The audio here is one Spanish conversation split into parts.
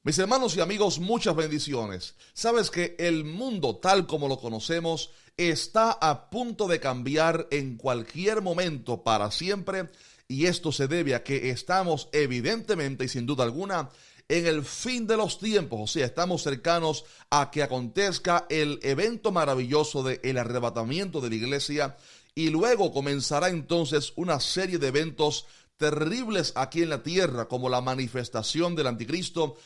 Mis hermanos y amigos, muchas bendiciones. Sabes que el mundo tal como lo conocemos está a punto de cambiar en cualquier momento para siempre, y esto se debe a que estamos evidentemente y sin duda alguna en el fin de los tiempos. O sea, estamos cercanos a que acontezca el evento maravilloso del arrebatamiento de la iglesia, y luego comenzará entonces una serie de eventos terribles aquí en la tierra, como la manifestación del anticristo,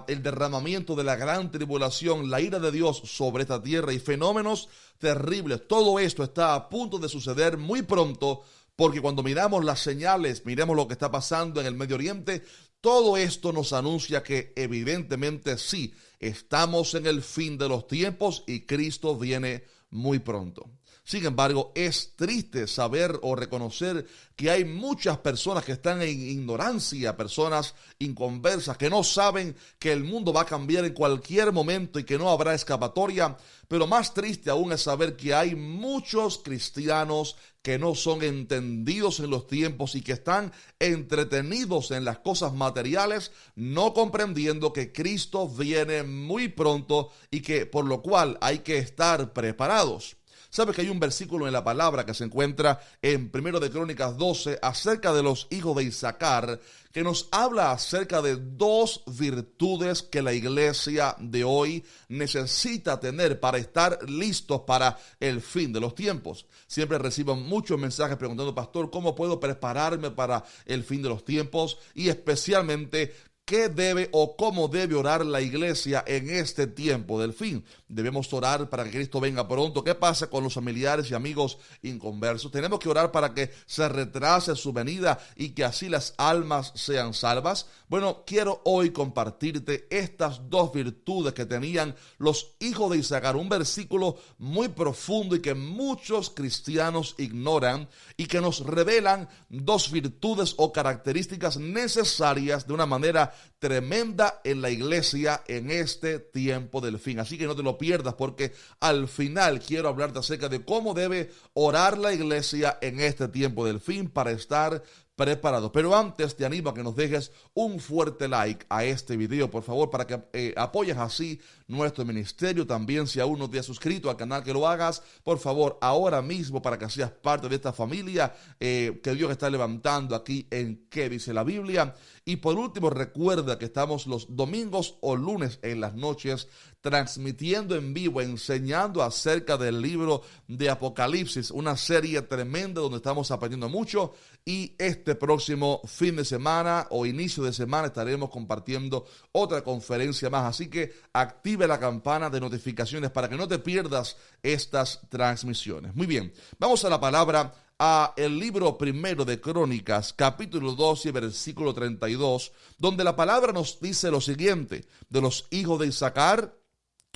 el derramamiento de la gran tribulación, la ira de Dios sobre esta tierra y fenómenos terribles. Todo esto está a punto de suceder muy pronto, porque cuando miramos las señales, miremos lo que está pasando en el Medio Oriente, todo esto nos anuncia que evidentemente sí, estamos en el fin de los tiempos y Cristo viene muy pronto. Sin embargo, es triste saber o reconocer que hay muchas personas que están en ignorancia, personas inconversas, que no saben que el mundo va a cambiar en cualquier momento y que no habrá escapatoria. Pero más triste aún es saber que hay muchos cristianos que no son entendidos en los tiempos y que están entretenidos en las cosas materiales, no comprendiendo que Cristo viene muy pronto y que por lo cual hay que estar preparados. ¿Sabe que hay un versículo en la palabra que se encuentra en 1 de Crónicas 12 acerca de los hijos de Isaacar, que nos habla acerca de dos virtudes que la iglesia de hoy necesita tener para estar listos para el fin de los tiempos? Siempre recibo muchos mensajes preguntando: pastor, ¿cómo puedo prepararme para el fin de los tiempos? Y especialmente, ¿qué debe o cómo debe orar la iglesia en este tiempo del fin? Debemos orar para que Cristo venga pronto. ¿Qué pasa con los familiares y amigos inconversos? Tenemos que orar para que se retrase su venida y que así las almas sean salvas. Bueno, quiero hoy compartirte estas dos virtudes que tenían los hijos de Isaacar, un versículo muy profundo y que muchos cristianos ignoran, y que nos revelan dos virtudes o características necesarias de una manera tremenda en la iglesia en este tiempo del fin. Así que no te lo pierdas, porque al final quiero hablarte acerca de cómo debe orar la iglesia en este tiempo del fin para estar preparado. Pero antes te animo a que nos dejes un fuerte like a este video, por favor, para que apoyes así nuestro ministerio. También, si aún no te has suscrito al canal, que lo hagas, por favor, ahora mismo, para que seas parte de esta familia que Dios está levantando aquí en ¿Qué dice la Biblia? Y por último, recuerda que estamos los domingos o lunes en las noches transmitiendo en vivo, enseñando acerca del libro de Apocalipsis, una serie tremenda donde estamos aprendiendo mucho. Y este próximo fin de semana o inicio de semana estaremos compartiendo otra conferencia más. Así que active la campana de notificaciones para que no te pierdas estas transmisiones. Muy bien, vamos a la palabra, a el libro primero de Crónicas, capítulo 12, versículo 32, donde la palabra nos dice lo siguiente: de los hijos de Isaacar,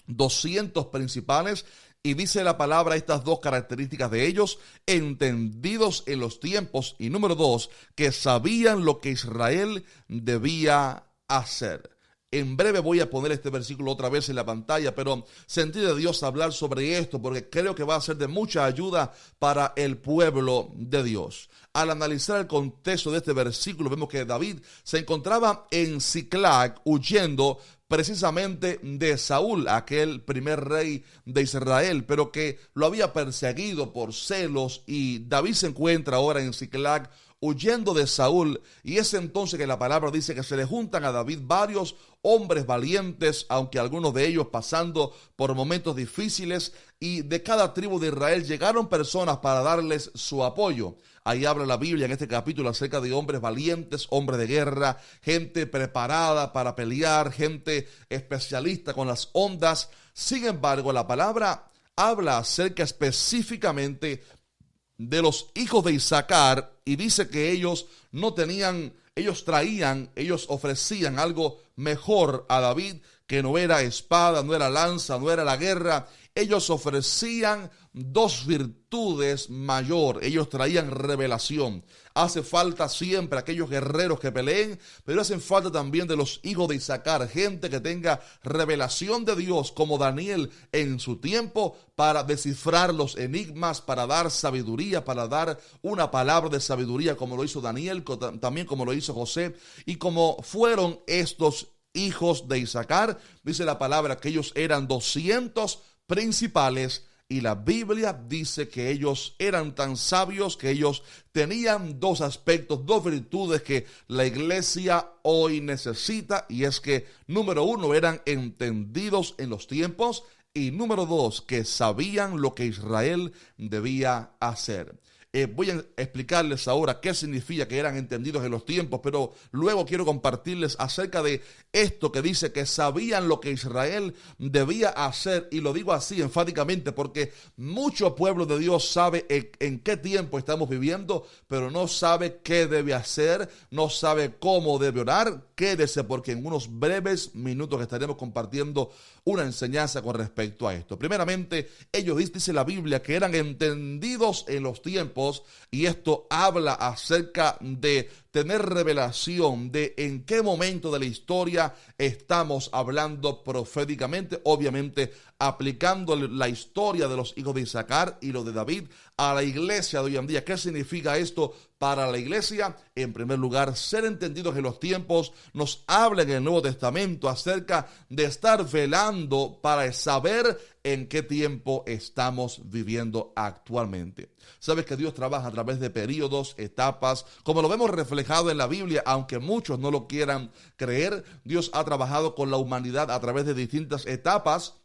200 principales. Y dice la palabra estas dos características de ellos: entendidos en los tiempos, y número 2, que sabían lo que Israel debía hacer. En breve voy a poner este versículo otra vez en la pantalla, pero sentí de Dios hablar sobre esto porque creo que va a ser de mucha ayuda para el pueblo de Dios. Al analizar el contexto de este versículo, vemos que David se encontraba en Siclag huyendo precisamente de Saúl, aquel primer rey de Israel, pero que lo había perseguido por celos, y David se encuentra ahora en Siclag huyendo de Saúl. Y es entonces que la palabra dice que se le juntan a David varios hombres valientes, aunque algunos de ellos pasando por momentos difíciles, y de cada tribu de Israel llegaron personas para darles su apoyo. Ahí habla la Biblia en este capítulo acerca de hombres valientes, hombres de guerra, gente preparada para pelear, gente especialista con las ondas. Sin embargo, la palabra habla acerca específicamente de los hijos de Isaacar, y dice que ellos no tenían, ellos ofrecían algo mejor a David, que no era espada, no era lanza, no era la guerra. Ellos ofrecían dos virtudes mayor. Ellos traían revelación. Hace falta siempre aquellos guerreros que peleen, pero hacen falta también de los hijos de Isaacar, gente que tenga revelación de Dios, como Daniel en su tiempo, para descifrar los enigmas, para dar sabiduría, para dar una palabra de sabiduría, como lo hizo Daniel, también como lo hizo José, y como fueron estos hijos de Isaacar. Dice la palabra que ellos eran 200 principales. Y la Biblia dice que ellos eran tan sabios que ellos tenían dos aspectos, dos virtudes que la iglesia hoy necesita. Y es que, número uno, eran entendidos en los tiempos. Y número dos, que sabían lo que Israel debía hacer. Voy a explicarles ahora qué significa que eran entendidos en los tiempos, pero luego quiero compartirles acerca de esto que dice que sabían lo que Israel debía hacer. Y lo digo así enfáticamente porque mucho pueblo de Dios sabe en qué tiempo estamos viviendo, pero no sabe qué debe hacer, no sabe cómo debe orar. Quédese porque en unos breves minutos estaremos compartiendo una enseñanza con respecto a esto. Primeramente, ellos dice la Biblia que eran entendidos en los tiempos, y esto habla acerca de tener revelación de en qué momento de la historia estamos hablando proféticamente, obviamente aplicando la historia de los hijos de Isaacar y lo de David a la iglesia de hoy en día. ¿Qué significa esto para la iglesia? En primer lugar, ser entendidos en los tiempos nos habla en el Nuevo Testamento acerca de estar velando para saber en qué tiempo estamos viviendo actualmente. Sabes que Dios trabaja a través de periodos, etapas, como lo vemos reflejado en la Biblia, aunque muchos no lo quieran creer. Dios ha trabajado con la humanidad a través de distintas etapas.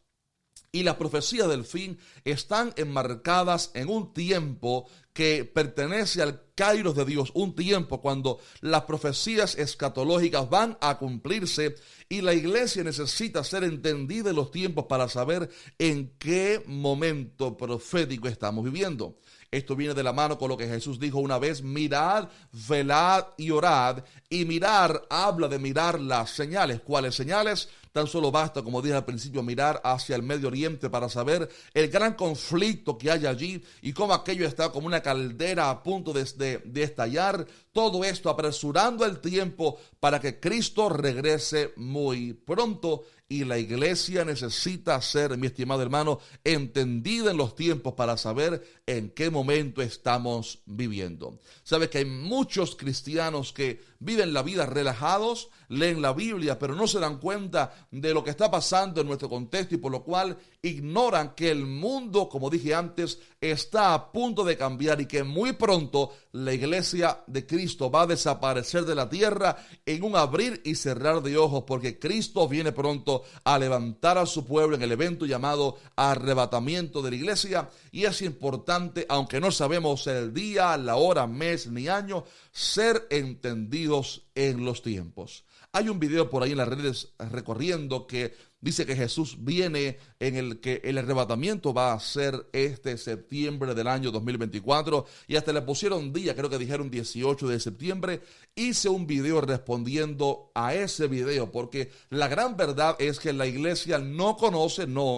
Y las profecías del fin están enmarcadas en un tiempo que pertenece al kairos de Dios, un tiempo cuando las profecías escatológicas van a cumplirse y la iglesia necesita ser entendida en los tiempos para saber en qué momento profético estamos viviendo. Esto viene de la mano con lo que Jesús dijo una vez: mirad, velad y orad. Y mirar habla de mirar las señales. ¿Cuáles señales? Tan solo basta, como dije al principio, mirar hacia el Medio Oriente para saber el gran conflicto que hay allí y cómo aquello está como una caldera a punto de estallar. Todo esto apresurando el tiempo para que Cristo regrese muy pronto. Y la iglesia necesita ser, mi estimado hermano, entendida en los tiempos para saber en qué momento estamos viviendo. Sabes que hay muchos cristianos que viven la vida relajados, leen la Biblia, pero no se dan cuenta de lo que está pasando en nuestro contexto y por lo cual ignoran que el mundo, como dije antes, está a punto de cambiar y que muy pronto la iglesia de Cristo va a desaparecer de la tierra en un abrir y cerrar de ojos, porque Cristo viene pronto a levantar a su pueblo en el evento llamado arrebatamiento de la iglesia. Y es importante, aunque no sabemos el día, la hora, mes ni año, ser entendidos en los tiempos. Hay un video por ahí en las redes recorriendo que dice que Jesús viene, en el que el arrebatamiento va a ser este septiembre del año 2024, y hasta le pusieron día, creo que dijeron 18 de septiembre. Hice un video respondiendo a ese video, porque la gran verdad es que la iglesia no conocemos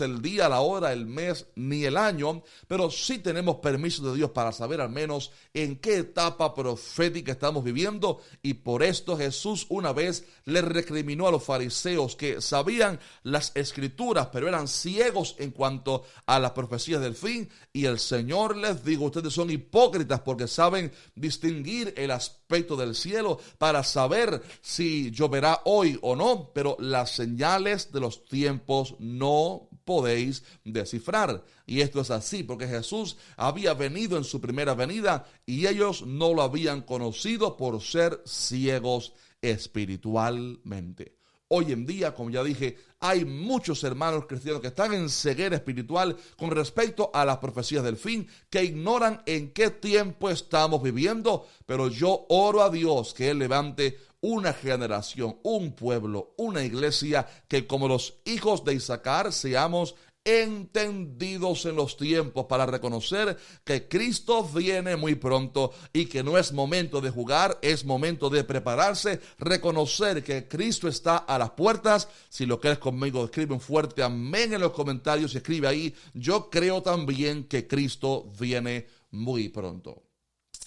el día, la hora, el mes ni el año, pero sí tenemos permiso de Dios para saber al menos en qué etapa profética estamos viviendo. Y por esto Jesús una vez le recriminó a los fariseos que sabían las escrituras, pero eran ciegos en cuanto a las profecías del fin. Y el Señor les dijo: ustedes son hipócritas porque saben distinguir el aspecto del cielo para saber si lloverá hoy o no, pero las señales de los tiempos no podéis descifrar. Y esto es así porque Jesús había venido en su primera venida y ellos no lo habían conocido por ser ciegos espiritualmente. Hoy en día, como ya dije, hay muchos hermanos cristianos que están en ceguera espiritual con respecto a las profecías del fin, que ignoran en qué tiempo estamos viviendo. Pero yo oro a Dios que Él levante una generación, un pueblo, una iglesia que, como los hijos de Isaacar, seamos entendidos en los tiempos para reconocer que Cristo viene muy pronto y que no es momento de jugar, es momento de prepararse, reconocer que Cristo está a las puertas. Si lo crees conmigo, escribe un fuerte amén en los comentarios y escribe ahí: yo creo también que Cristo viene muy pronto.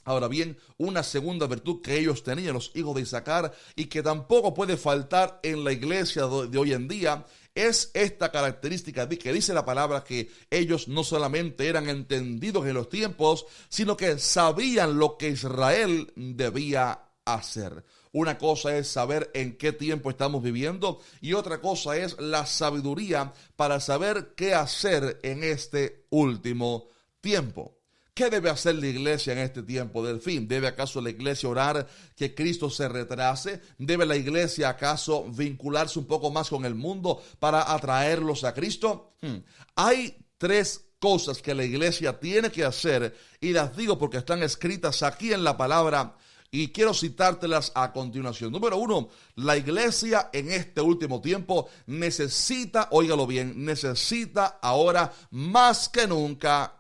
Ahora bien, una segunda virtud que ellos tenían, los hijos de Isaacar, y que tampoco puede faltar en la iglesia de hoy en día, es esta característica de que dice la palabra que ellos no solamente eran entendidos en los tiempos, sino que sabían lo que Israel debía hacer. Una cosa es saber en qué tiempo estamos viviendo y otra cosa es la sabiduría para saber qué hacer en este último tiempo. ¿Qué debe hacer la iglesia en este tiempo del fin? ¿Debe acaso la iglesia orar que Cristo se retrase? ¿Debe la iglesia acaso vincularse un poco más con el mundo para atraerlos a Cristo? Hay tres cosas que la iglesia tiene que hacer y las digo porque están escritas aquí en la palabra y quiero citártelas a continuación. Número uno, la iglesia en este último tiempo necesita, óigalo bien, necesita ahora más que nunca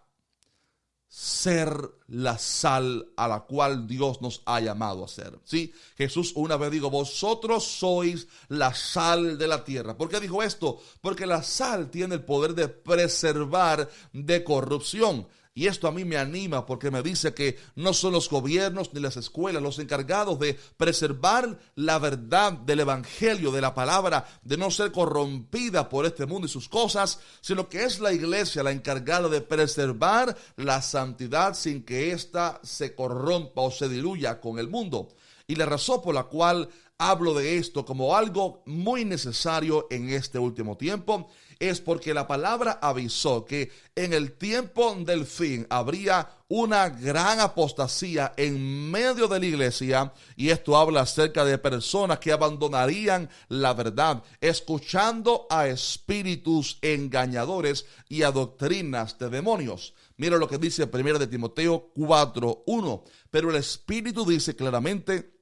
ser la sal a la cual Dios nos ha llamado a ser. ¿Sí? Jesús una vez dijo, vosotros sois la sal de la tierra. ¿Por qué dijo esto? Porque la sal tiene el poder de preservar de corrupción. Y esto a mí me anima porque me dice que no son los gobiernos ni las escuelas los encargados de preservar la verdad del evangelio, de la palabra, de no ser corrompida por este mundo y sus cosas, sino que es la iglesia la encargada de preservar la santidad sin que ésta se corrompa o se diluya con el mundo. Y la razón por la cual hablo de esto como algo muy necesario en este último tiempo es porque la palabra avisó que en el tiempo del fin habría una gran apostasía en medio de la iglesia, y esto habla acerca de personas que abandonarían la verdad, escuchando a espíritus engañadores y a doctrinas de demonios. Mira lo que dice 1 de Timoteo 4:1. Pero el Espíritu dice claramente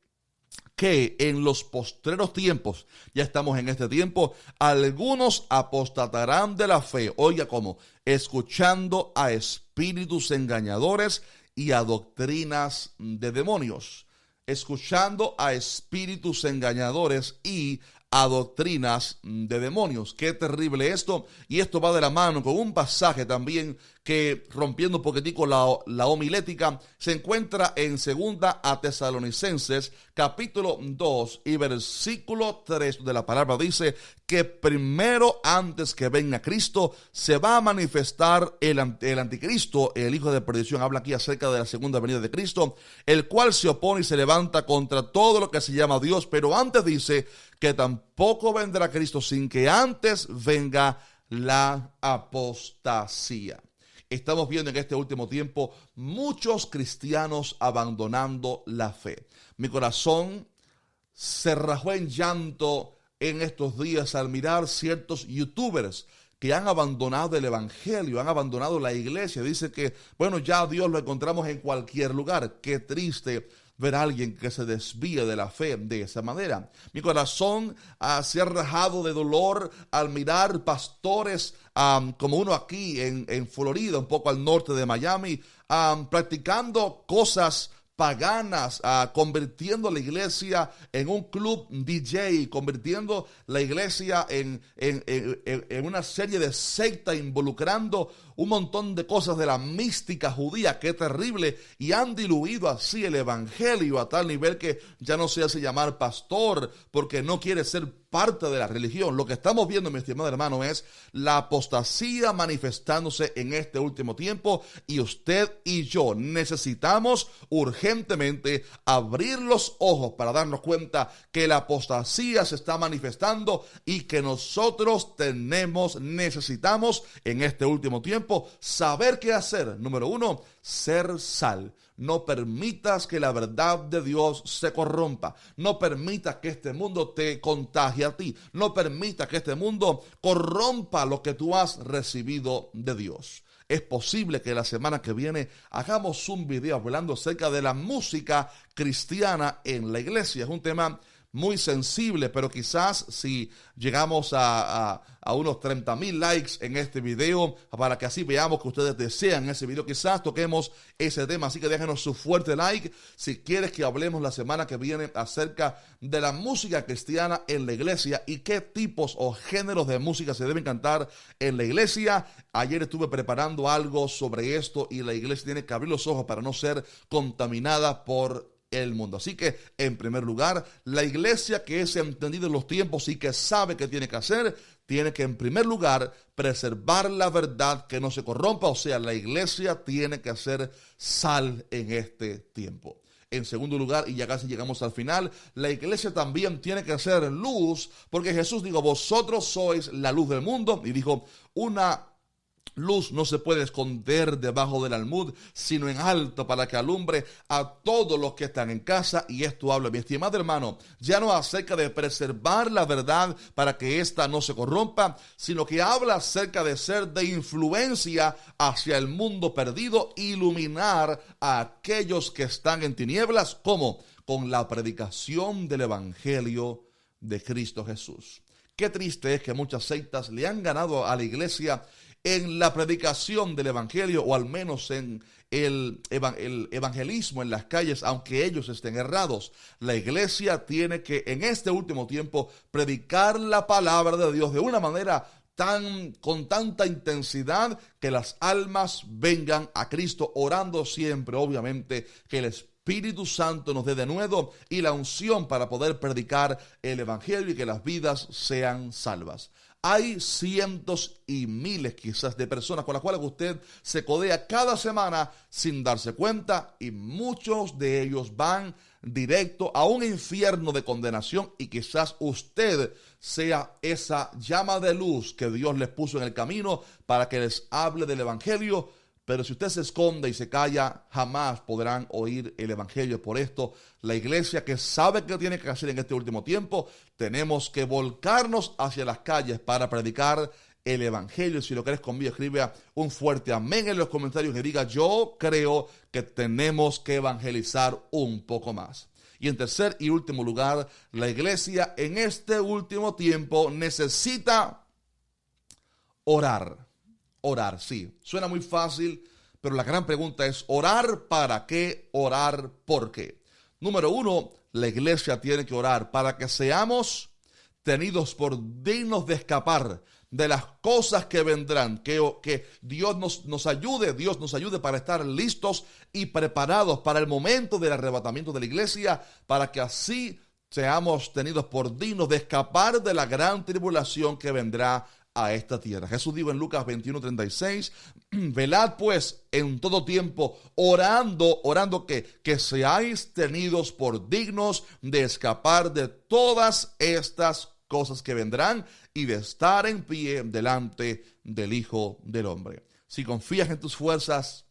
que en los postreros tiempos, ya estamos en este tiempo, algunos apostatarán de la fe. Oiga cómo, escuchando a espíritus engañadores y a doctrinas de demonios. Escuchando a espíritus engañadores y a doctrinas de demonios. Qué terrible esto. Y esto va de la mano con un pasaje también que, rompiendo un poquitico la homilética, se encuentra en 2 a Tesalonicenses capítulo 2 y versículo 3 de la palabra. Dice que primero, antes que venga Cristo, se va a manifestar el anticristo, el hijo de perdición. Habla aquí acerca de la segunda venida de Cristo, el cual se opone y se levanta contra todo lo que se llama Dios. Pero antes dice que tampoco vendrá Cristo sin que antes venga la apostasía. Estamos viendo en este último tiempo muchos cristianos abandonando la fe. Mi corazón se rajó en llanto en estos días al mirar ciertos youtubers que han abandonado el evangelio, han abandonado la iglesia. Dice que, bueno, ya a Dios lo encontramos en cualquier lugar. Qué triste ver a alguien que se desvíe de la fe de esa manera. Mi corazón se ha rajado de dolor al mirar pastores como uno aquí en Florida, un poco al norte de Miami, practicando cosas paganas, convirtiendo la iglesia en un club DJ, convirtiendo la iglesia en una serie de secta, involucrando un montón de cosas de la mística judía. Qué terrible. Y han diluido así el evangelio a tal nivel que ya no se hace llamar pastor porque no quiere ser parte de la religión. Lo que estamos viendo, mi estimado hermano, es la apostasía manifestándose en este último tiempo, y usted y yo necesitamos urgentemente abrir los ojos para darnos cuenta que la apostasía se está manifestando y que nosotros necesitamos en este último tiempo saber qué hacer. Número uno, ser sal. No permitas que la verdad de Dios se corrompa. No permitas que este mundo te contagie a ti. No permitas que este mundo corrompa lo que tú has recibido de Dios. Es posible que la semana que viene hagamos un video hablando acerca de la música cristiana en la iglesia. Es un tema muy sensible, pero quizás si llegamos a unos 30,000 likes en este video, para que así veamos que ustedes desean ese video, quizás toquemos ese tema. Así que déjenos su fuerte like si quieres que hablemos la semana que viene acerca de la música cristiana en la iglesia y qué tipos o géneros de música se deben cantar en la iglesia. Ayer estuve preparando algo sobre esto y la iglesia tiene que abrir los ojos para no ser contaminada por el mundo. Así que, en primer lugar, la iglesia que es entendida en los tiempos y que sabe qué tiene que hacer, tiene que, en primer lugar, preservar la verdad, que no se corrompa. O sea, la iglesia tiene que hacer sal en este tiempo. En segundo lugar, y ya casi llegamos al final, la iglesia también tiene que ser luz, porque Jesús dijo, vosotros sois la luz del mundo, y dijo, una luz no se puede esconder debajo del almud, sino en alto, para que alumbre a todos los que están en casa. Y esto habla, mi estimado hermano, ya no acerca de preservar la verdad para que ésta no se corrompa, sino que habla acerca de ser de influencia hacia el mundo perdido, iluminar a aquellos que están en tinieblas, ¿cómo? Con la predicación del evangelio de Cristo Jesús. Qué triste es que muchas sectas le han ganado a la iglesia en la predicación del evangelio, o al menos en el evangelismo en las calles, aunque ellos estén errados. La iglesia tiene que en este último tiempo predicar la palabra de Dios de una manera con tanta intensidad que las almas vengan a Cristo, orando siempre, obviamente, que el Espíritu Santo nos dé de nuevo y la unción para poder predicar el evangelio y que las vidas sean salvas. Hay cientos y miles quizás de personas con las cuales usted se codea cada semana sin darse cuenta, y muchos de ellos van directo a un infierno de condenación, y quizás usted sea esa llama de luz que Dios les puso en el camino para que les hable del evangelio. Pero si usted se esconde y se calla, jamás podrán oír el evangelio. Por esto, la iglesia, que sabe qué tiene que hacer en este último tiempo, tenemos que volcarnos hacia las calles para predicar el evangelio. Si lo crees conmigo, escribe un fuerte amén en los comentarios y diga, yo creo que tenemos que evangelizar un poco más. Y en tercer y último lugar, la iglesia en este último tiempo necesita orar. Orar, sí, suena muy fácil, pero la gran pregunta es, ¿orar para qué? ¿Orar por qué? Número uno, la iglesia tiene que orar para que seamos tenidos por dignos de escapar de las cosas que vendrán, que Dios nos ayude para estar listos y preparados para el momento del arrebatamiento de la iglesia, para que así seamos tenidos por dignos de escapar de la gran tribulación que vendrá a esta tierra. Jesús dijo en Lucas 21:36, velad pues en todo tiempo, orando que seáis tenidos por dignos de escapar de todas estas cosas que vendrán y de estar en pie delante del Hijo del Hombre. Si confías en tus fuerzas,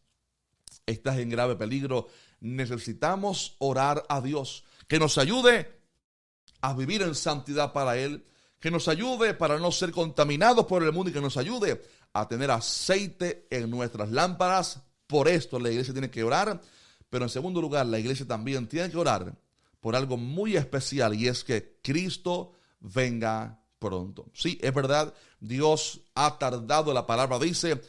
estás en grave peligro. Necesitamos orar a Dios, que nos ayude a vivir en santidad para Él, que nos ayude para no ser contaminados por el mundo y que nos ayude a tener aceite en nuestras lámparas. Por esto la iglesia tiene que orar, pero en segundo lugar la iglesia también tiene que orar por algo muy especial, y es que Cristo venga pronto. Sí, es verdad, Dios ha tardado, la palabra dice,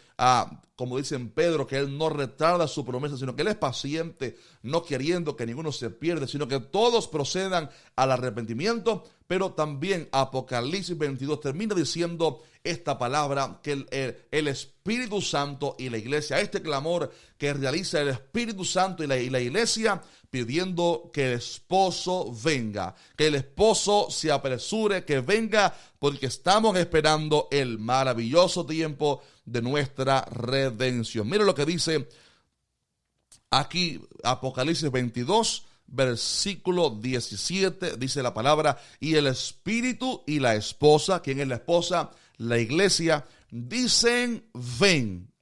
como dice en Pedro, que Él no retarda su promesa, sino que Él es paciente, no queriendo que ninguno se pierda, sino que todos procedan al arrepentimiento. Pero también Apocalipsis 22 termina diciendo esta palabra, que el Espíritu Santo y la iglesia, este clamor que realiza el Espíritu Santo y la iglesia, pidiendo que el esposo venga, que el esposo se apresure, que venga, porque estamos esperando el maravilloso tiempo de nuestra redención. Mira lo que dice aquí Apocalipsis 22, versículo 17, dice la palabra, y el Espíritu y la esposa, ¿quién es la esposa? La iglesia, dicen ven.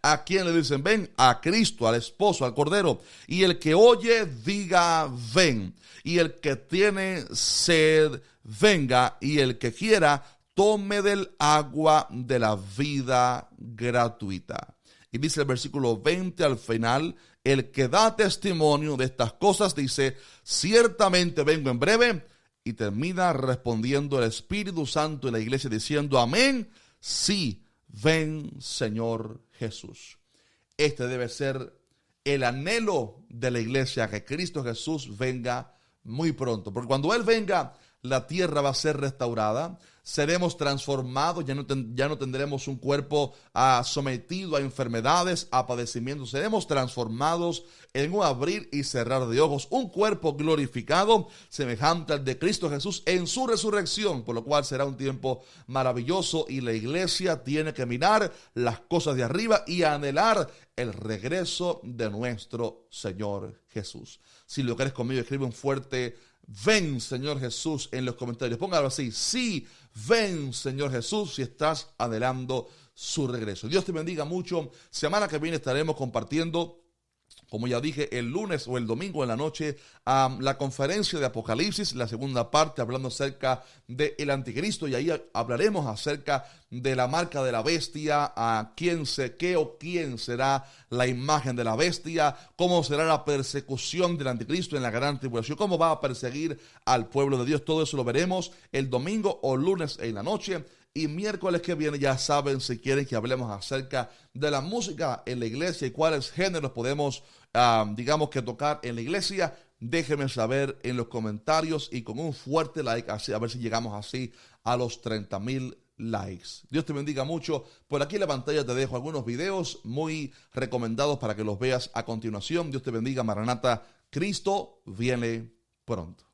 ¿A quién le dicen ven? A Cristo, al esposo, al Cordero. Y el que oye, diga ven. Y el que tiene sed, venga. Y el que quiera, tome del agua de la vida gratuita. Y dice el versículo 20 al final, el que da testimonio de estas cosas dice, ciertamente vengo en breve. Y termina respondiendo el Espíritu Santo y la iglesia diciendo, amén, sí, ven Señor Jesús. Este debe ser el anhelo de la iglesia, que Cristo Jesús venga muy pronto. Porque cuando Él venga, la tierra va a ser restaurada, seremos transformados, ya no tendremos un cuerpo sometido a enfermedades, a padecimientos, seremos transformados en un abrir y cerrar de ojos, un cuerpo glorificado, semejante al de Cristo Jesús en su resurrección, por lo cual será un tiempo maravilloso y la iglesia tiene que mirar las cosas de arriba y anhelar el regreso de nuestro Señor Jesús. Si lo quieres conmigo, escribe un fuerte ven, Señor Jesús, en los comentarios. Póngalo así: sí, ven, Señor Jesús, si estás anhelando su regreso. Dios te bendiga mucho. Semana que viene estaremos compartiendo, como ya dije, el lunes o el domingo en la noche, la conferencia de Apocalipsis, la segunda parte, hablando acerca del anticristo, y ahí hablaremos acerca de la marca de la bestia, quién será la imagen de la bestia, cómo será la persecución del anticristo en la gran tribulación, cómo va a perseguir al pueblo de Dios. Todo eso lo veremos el domingo o lunes en la noche. Y miércoles que viene, ya saben, si quieren que hablemos acerca de la música en la iglesia y cuáles géneros podemos, tocar en la iglesia, déjenme saber en los comentarios y con un fuerte like, así, a ver si llegamos así a los 30,000 likes. Dios te bendiga mucho. Por aquí en la pantalla te dejo algunos videos muy recomendados para que los veas a continuación. Dios te bendiga, Maranata. Cristo viene pronto.